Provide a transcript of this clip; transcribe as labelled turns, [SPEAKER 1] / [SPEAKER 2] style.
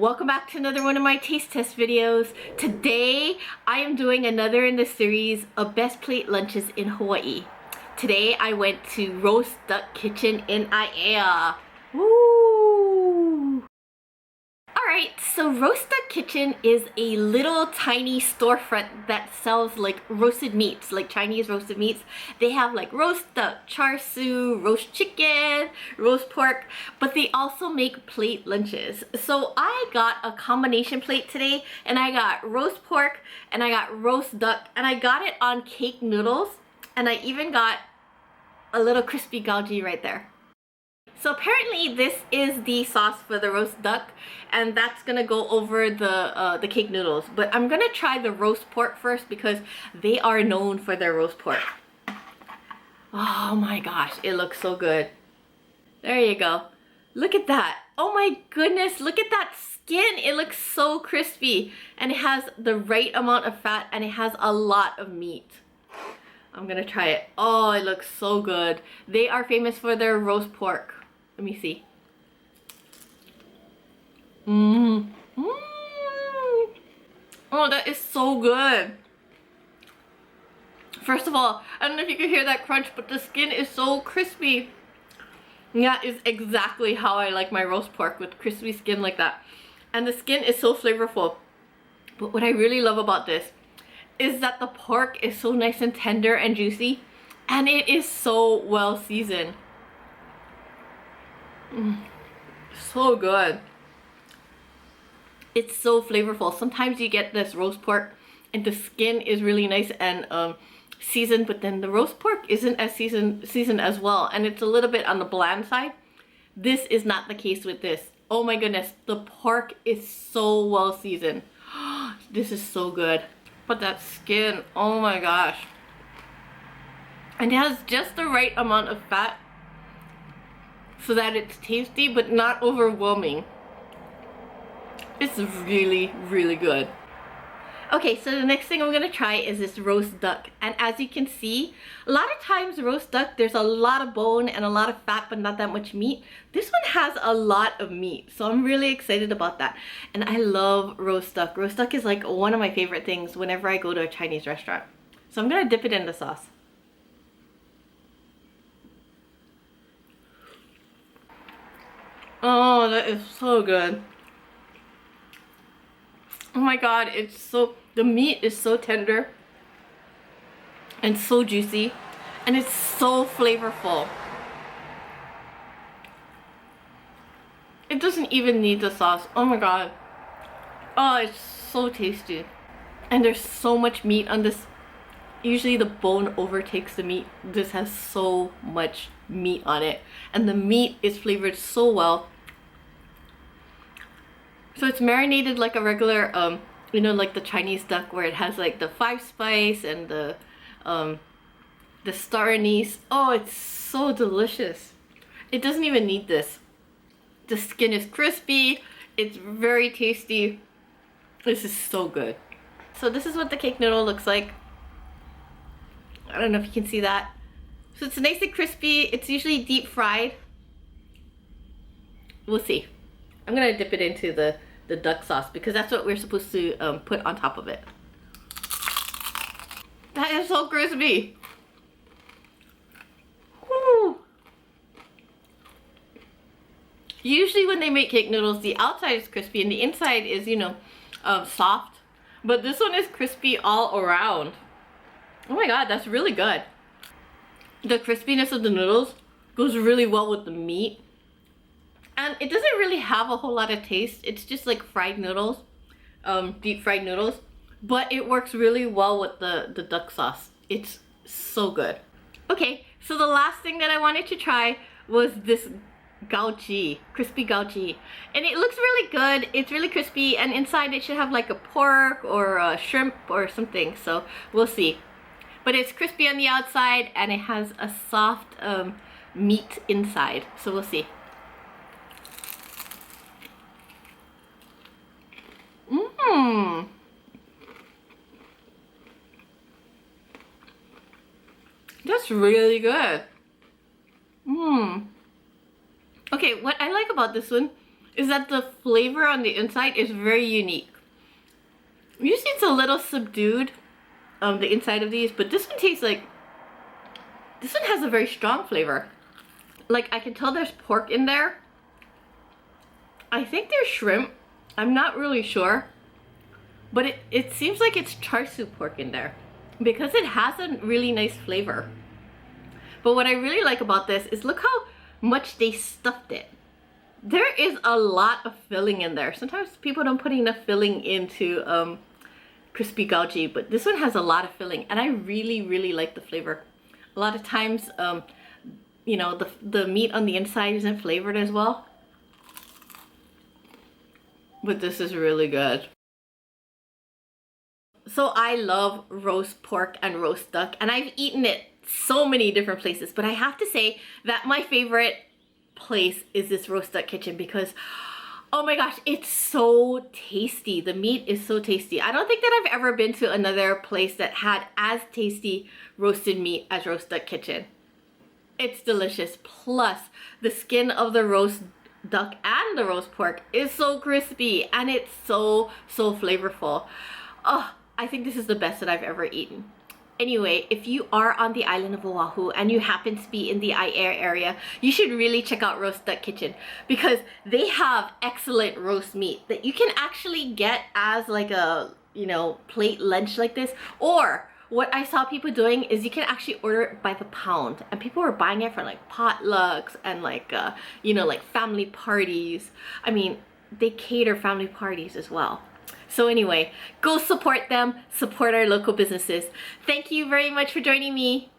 [SPEAKER 1] welcome back to another one of my taste test videos. Today I am doing another in the series of best plate lunches in Hawaii. Today I went to Roast Duck Kitchen in Aiea. Woo! Alright, so Roast Duck Kitchen is a little tiny storefront that sells like roasted meats, like Chinese roasted meats. They have like roast duck, char siu, roast chicken, roast pork, but they also make plate lunches. So I got a combination plate today, and I got roast pork, and I got roast duck, and I got it on cake noodles, and I even got a little crispy goui right there. So apparently this is the sauce for the roast duck, and that's gonna go over the cake noodles. But I'm gonna try the roast pork first because they are known for their roast pork. Oh my gosh, it looks so good. There you go. Look at that. Oh my goodness, look at that skin. It looks so crispy, and it has the right amount of fat, and it has a lot of meat. I'm gonna try it. Oh, it looks so good. They are famous for their roast pork. Let me see. Oh, that is so good. First of all, I don't know if you can hear that crunch, but the skin is so crispy. That is exactly how I like my roast pork, with crispy skin like that. And the skin is so flavorful. But what I really love about this is that the pork is so nice and tender and juicy, and it is so well seasoned. So good. It's so flavorful. Sometimes you get this roast pork and the skin is really nice and seasoned, but then the roast pork isn't as seasoned as well, and it's a little bit on the bland side. This is not the case with this. Oh my goodness, the pork is so well seasoned. This is so good. But that skin, oh my gosh. And it has just the right amount of fat so that it's tasty but not overwhelming. It's really, really good. Okay, so the next thing I'm gonna try is this roast duck. And as you can see, a lot of times roast duck, there's a lot of bone and a lot of fat, but not that much meat. This one has a lot of meat, so I'm really excited about that. And I love roast duck. Roast duck is like one of my favorite things whenever I go to a Chinese restaurant. So I'm gonna dip it in the sauce. Oh, that is so good. Oh my god, it's so, the meat is so tender and so juicy, and it's so flavorful. It doesn't even need the sauce. Oh my god. Oh, it's so tasty. And there's so much meat on this. Usually the bone overtakes the meat. This has so much meat on it, and the meat is flavored so well. So it's marinated like a regular, you know, like the Chinese duck, where it has like the 5 spice and the star anise. Oh, it's so delicious. It doesn't even need this. The skin is crispy. It's very tasty. This is so good. So this is what the cake noodle looks like. I don't know if you can see that. So it's nice and crispy. It's usually deep fried. We'll see. I'm gonna dip it into the duck sauce because that's what we're supposed to put on top of it. That is so crispy. Woo. Usually when they make cake noodles, the outside is crispy and the inside is, you know, soft. But this one is crispy all around. Oh my god, that's really good. The crispiness of the noodles goes really well with the meat. And it doesn't really have a whole lot of taste. It's just like fried noodles, deep fried noodles. But it works really well with the duck sauce. It's so good. Okay, so the last thing that I wanted to try was this goui, crispy goui. And it looks really good. It's really crispy, and inside it should have like a pork or a shrimp or something. So we'll see. But it's crispy on the outside and it has a soft meat inside. So we'll see. That's really good. Okay, what I like about this one is that the flavor on the inside is very unique. Usually it's a little subdued, the inside of these, but this one tastes like, this one has a very strong flavor. Like, I can tell there's pork in there. I think there's shrimp. I'm not really sure. But it seems like it's char siu pork in there because it has a really nice flavor. But what I really like about this is look how much they stuffed it. There is a lot of filling in there. Sometimes people don't put enough filling into crispy goji, but this one has a lot of filling, and I really, really like the flavor. A lot of times, you know, the meat on the inside isn't flavored as well. But this is really good. So I love roast pork and roast duck, and I've eaten it so many different places, but I have to say that my favorite place is this Roast Duck Kitchen because, oh my gosh, it's so tasty. The meat is so tasty. I don't think that I've ever been to another place that had as tasty roasted meat as Roast Duck Kitchen. It's delicious. Plus, the skin of the roast duck and the roast pork is so crispy, and it's so flavorful. Oh, I think this is the best that I've ever eaten. Anyway, if you are on the island of Oahu and you happen to be in the Ai'air area, you should really check out Roast Duck Kitchen because they have excellent roast meat that you can actually get as like a, you know, plate lunch like this. Or what I saw people doing is you can actually order it by the pound, and people were buying it for like potlucks and like, you know, like family parties. I mean, they cater family parties as well. So anyway, go support them, support our local businesses. Thank you very much for joining me.